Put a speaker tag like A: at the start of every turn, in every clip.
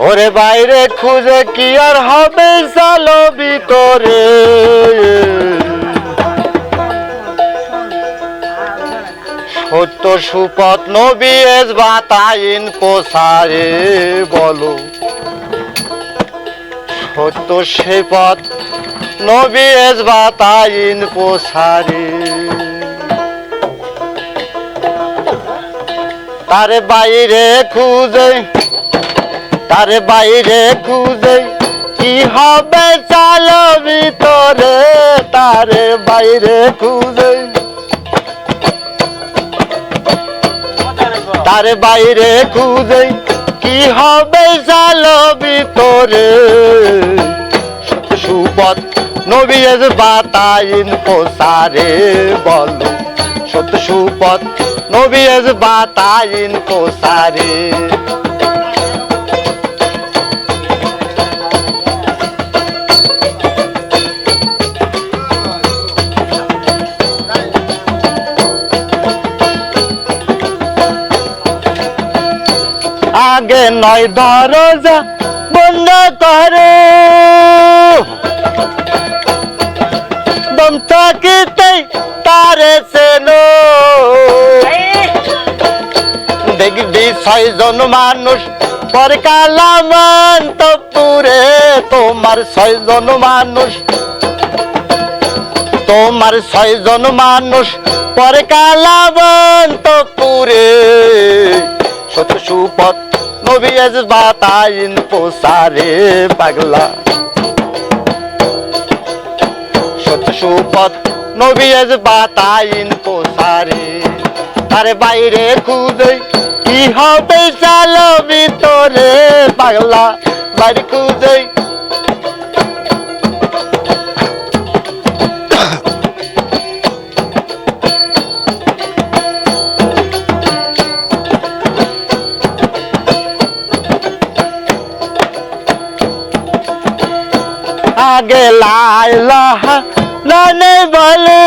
A: ওরে বাইরে খুঁজে কি আর হবে চলো ভিতরে সত্য সুপথ নবী এজবাত আইন প্রসারে বলো সত্য সে পথ নবী এজবাত আইন প্রসারে তারে বাইরে খুঁজে কি হবে চলো ভিতরে তারে বাইরে খুঁজে কি হবে চলো ভিতরে সুপথ নবী এজবাত আইন প্রসারে বলো সত্য সুপথ নবী এজবাত আইন প্রসারে আগে নয় দরজা বন্ধ করে দম থাকিতে তারে চেনো দেখবি 6 জন মানুষ পরে কালামন্তপুরে তোমার 6 জন মানুষ পরে কালামন্তপুরে সত্য সুপথ নবী এজবাত আইন প্রসারে পাগলা সত্য সুপথ নবী এজবাত আইন প্রসারে তারে বাইরে খুঁজে কি হবে চলো ভিতরে পাগলা বাইরে খুঁজে আগে লাইলা নানে বলে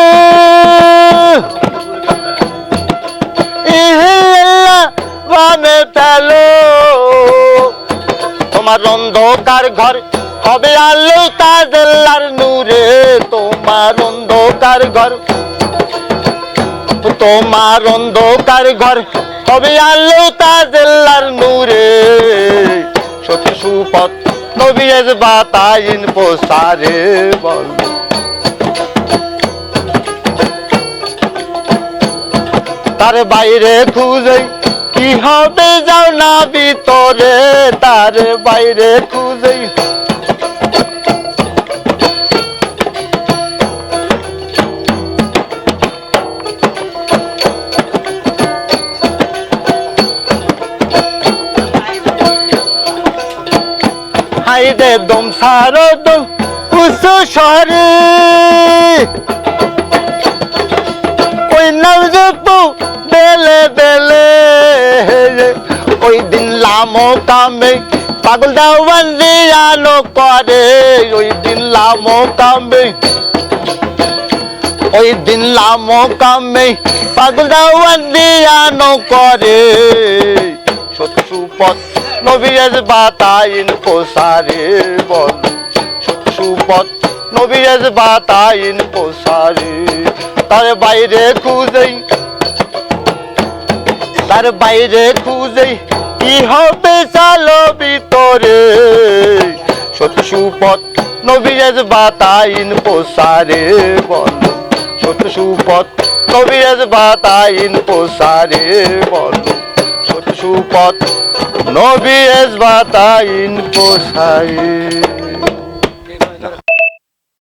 A: বামে ফেলো তোমার অন্ধকার ঘর হবে আলো তাজেল্লার নূরে তোমার অন্ধকার ঘর হবে আলো তাজেল্লার নূরে সত্য সুপথ নবী এজবাত আইন প্রসারে বলো তারে বাইরে খুঁজে কি হবে যাও না ভিতরে তারে বাইরে খুঁজে হাইরে দম সারো দম উসু শহরে ওই নবজপু বেলে ওই দিন লামো কামে পাগল দাওয়ান জিয়ানো করে ওই দিন লামো কামে পাগল দাওয়ান জিয়ানো করে সত্য সুপথ নবী এজবাত আইন প্রসারে বলো সত্য সুপথ নবী এজবাত আইন প্রসারে তারে বাইরে খুঁজে কি হবে চলো ভিতরে সত্য সুপথ নবী এজবাত আইন প্রসারে বলো সত্য সুপথ নবী এজবাত আইন প্রসারে বলো সত্য সুপথ নবী এজবাত আইন প্রসারে।